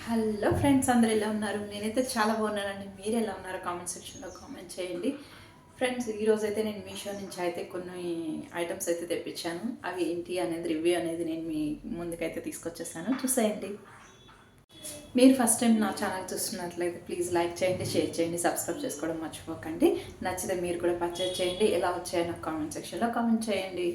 Hello friends, అందరు ఎలా ఉన్నారు? నేనైతే చాలా బాగున్నానండి. మీరు ఎలా ఉన్నారో కామెంట్ సెక్షన్లో కామెంట్ చేయండి. ఫ్రెండ్స్, ఈరోజు అయితే నేను మీషో నుంచి అయితే కొన్ని ఐటమ్స్ అయితే తెప్పించాను. అవి ఏంటి అనేది రివ్యూ అనేది నేను మీ ముందుకైతే తీసుకొచ్చేసాను. చూసేయండి. మీరు ఫస్ట్ టైం నా ఛానల్ చూస్తున్నట్లయితే ప్లీజ్ లైక్ చేయండి, షేర్ చేయండి, సబ్స్క్రైబ్ చేసుకోవడం మర్చిపోకండి. నచ్చితే మీరు కూడా పర్చేజ్ చేయండి. ఎలా వచ్చాయో నాకు కామెంట్ సెక్షన్లో కామెంట్ చేయండి.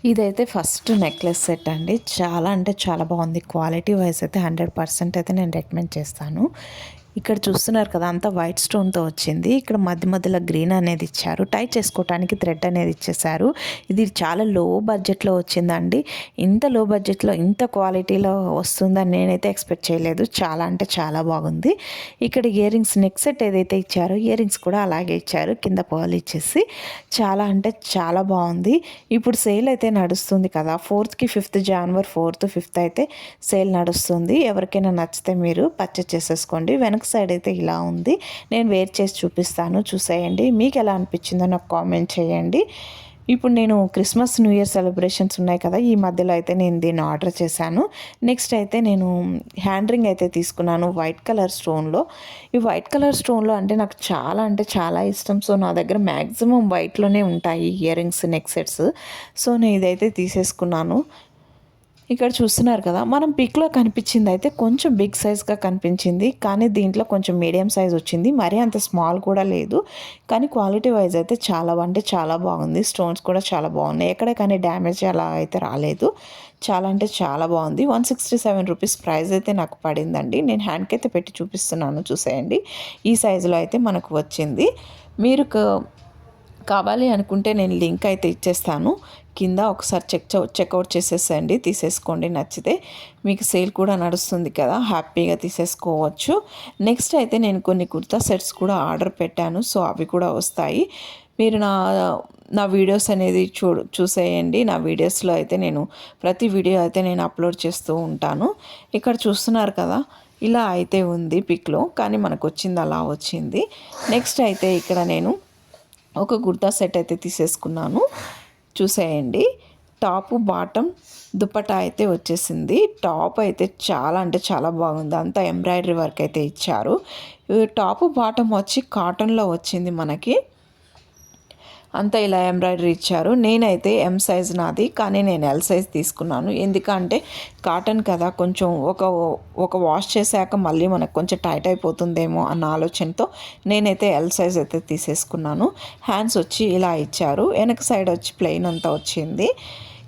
ఇదైతే ఫస్ట్ నెక్లెస్ సెట్ అండి. చాలా అంటే చాలా బాగుంది. క్వాలిటీ వైజ్ అయితే 100% అయితే నేను రికమెండ్ చేస్తాను. ఇక్కడ చూస్తున్నారు కదా, అంతా వైట్ స్టోన్తో వచ్చింది. ఇక్కడ మధ్య మధ్యలో గ్రీన్ అనేది ఇచ్చారు. టై చేసుకోవడానికి థ్రెడ్ అనేది ఇచ్చేసారు. ఇది చాలా లో బడ్జెట్లో వచ్చిందండి. ఇంత లో బడ్జెట్లో ఇంత క్వాలిటీలో వస్తుందని నేనైతే ఎక్స్పెక్ట్ చేయలేదు. చాలా అంటే చాలా బాగుంది. ఇక్కడ ఇయర్ రింగ్స్ నెక్ సెట్ ఏదైతే ఇచ్చారో ఇయర్ రింగ్స్ కూడా అలాగే ఇచ్చారు. కింద పర్ల్ ఇచ్చేసి చాలా అంటే చాలా బాగుంది. ఇప్పుడు సేల్ అయితే నడుస్తుంది కదా, 4th, 5th జనవరి, 4th, 5th అయితే సేల్ నడుస్తుంది. ఎవరికైనా నచ్చితే మీరు పర్చేస్ చేసేసుకోండి. వెనక సైడ్ అయితే ఇలా ఉంది. నేను వేర్ చేసి చూపిస్తాను, చూసేయండి. మీకు ఎలా అనిపించిందో నాకు కామెంట్ చేయండి. ఇప్పుడు నేను క్రిస్మస్ న్యూ ఇయర్ సెలబ్రేషన్స్ ఉన్నాయి కదా, ఈ మధ్యలో అయితే నేను దీన్ని ఆర్డర్ చేశాను. నెక్స్ట్ అయితే నేను హ్యాండ్ రింగ్ అయితే తీసుకున్నాను వైట్ కలర్ స్టోన్లో. ఈ వైట్ కలర్ స్టోన్లో అంటే చాలా ఇష్టం. సో నా దగ్గర మ్యాక్సిమం వైట్లోనే ఉంటాయి ear rings, neck sets. So నేను ఇదైతే తీసేసుకున్నాను. ఇక్కడ చూస్తున్నారు కదా, మనం పిక్లో కనిపించింది అయితే కొంచెం బిగ్ సైజ్గా కనిపించింది, కానీ దీంట్లో కొంచెం మీడియం సైజ్ వచ్చింది. మరీ అంత స్మాల్ కూడా లేదు. కానీ క్వాలిటీ వైజ్ అయితే చాలా అంటే చాలా బాగుంది. స్టోన్స్ కూడా చాలా బాగున్నాయి. ఎక్కడే కానీ డ్యామేజ్ అలా అయితే రాలేదు. చాలా అంటే చాలా బాగుంది. 167 రూపీస్ ప్రైస్ అయితే నాకు పడిందండి. నేను హ్యాండ్కి అయితే పెట్టి చూపిస్తున్నాను, చూసేయండి. ఈ సైజులో అయితే మనకు వచ్చింది. మీరు కావాలి అనుకుంటే నేను లింక్ అయితే ఇచ్చేస్తాను కింద. ఒకసారి చెక్అవుట్ చేసేసండి, తీసేసుకోండి. నచ్చితే మీకు సేల్ కూడా నడుస్తుంది కదా, హ్యాపీగా తీసేసుకోవచ్చు. నెక్స్ట్ అయితే నేను కొన్ని కుర్తా సెట్స్ కూడా ఆర్డర్ పెట్టాను. సో అవి కూడా వస్తాయి. మీరు నా వీడియోస్ అనేది చూసేయండి. నా వీడియోస్లో అయితే నేను ప్రతి వీడియో అయితే నేను అప్లోడ్ చేస్తూ ఉంటాను. ఇక్కడ చూస్తున్నారు కదా, ఇలా అయితే ఉంది పిక్లో, కానీ మనకు వచ్చింది అలా వచ్చింది. నెక్స్ట్ అయితే ఇక్కడ నేను ఒక కుర్తా సెట్ అయితే తీసేసుకున్నాను, చూసేయండి. టాపు బాటమ్ దుపట్టా అయితే వచ్చేసింది. టాప్ అయితే చాలా అంటే చాలా బాగుంది. అంతా ఎంబ్రాయిడరీ వర్క్ అయితే ఇచ్చారు. టాపు బాటమ్ వచ్చి కాటన్లో వచ్చింది మనకి. అంతా ఇలా ఎంబ్రాయిడరీ ఇచ్చారు. నేనైతే ఎం సైజ్ నాది, కానీ నేను ఎల్ సైజ్ తీసుకున్నాను. ఎందుకంటే కాటన్ కదా, కొంచెం ఒక వాష్ చేశాక మళ్ళీ మనకు కొంచెం టైట్ అయిపోతుందేమో అన్న ఆలోచనతో నేనైతే ఎల్ సైజ్ అయితే తీసేసుకున్నాను. హ్యాండ్స్ వచ్చి ఇలా ఇచ్చారు. వెనక సైడ్ వచ్చి ప్లెయిన్ అంతా వచ్చింది.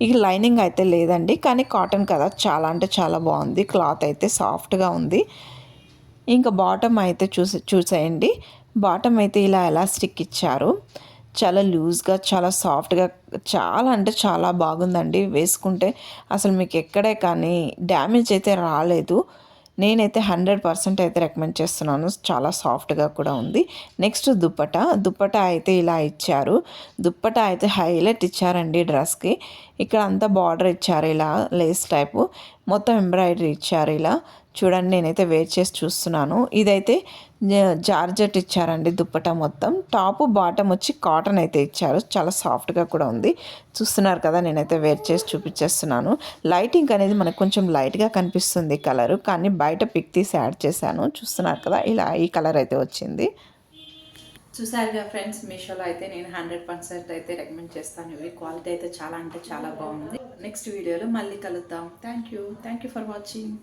ఇక లైనింగ్ అయితే లేదండి, కానీ కాటన్ కదా, చాలా అంటే చాలా బాగుంది. క్లాత్ అయితే సాఫ్ట్గా ఉంది. ఇంకా బాటమ్ అయితే చూసేయండి. బాటమ్ అయితే ఇలా ఎలాస్టిక్ ఇచ్చారు. చాలా లూజ్గా, చాలా సాఫ్ట్గా, చాలా అంటే చాలా బాగుందండి. వేసుకుంటే అసలు మీకు ఎక్కడే కానీ డ్యామేజ్ అయితే రాలేదు. నేనైతే 100% అయితే రికమెండ్ చేస్తున్నాను. చాలా సాఫ్ట్గా కూడా ఉంది. నెక్స్ట్ దుప్పటా అయితే ఇలా ఇచ్చారు. దుప్పటా అయితే హైలైట్ ఇచ్చారండి డ్రెస్కి. ఇక్కడ అంతా బార్డర్ ఇచ్చారు, ఇలా లేస్ టైపు మొత్తం ఎంబ్రాయిడరీ ఇచ్చారు. ఇలా చూడండి, నేనైతే వేర్ చేసి చూస్తున్నాను. ఇదైతే జార్జెట్ ఇచ్చారండి దుప్పటా మొత్తం. టాపు బాటమ్ వచ్చి కాటన్ అయితే ఇచ్చారు. చాలా సాఫ్ట్గా కూడా ఉంది. చూస్తున్నారు కదా, నేనైతే వేర్ చేసి చూపించేస్తున్నాను. లైటింగ్ అనేది మనకు కొంచెం లైట్గా కనిపిస్తుంది కలరు, కానీ బయట పిక్ తీసి యాడ్ చేశాను. చూస్తున్నారు కదా, ఇలా ఈ కలర్ అయితే వచ్చింది. చూసారుగా ఫ్రెండ్స్, మీషోలో అయితే నేను 100% అయితే రికమెండ్ చేస్తాను. ఇవి క్వాలిటీ అయితే చాలా అంటే చాలా బాగుంది. నెక్స్ట్ వీడియోలో మళ్ళీ కలుద్దాం. Thank you for watching.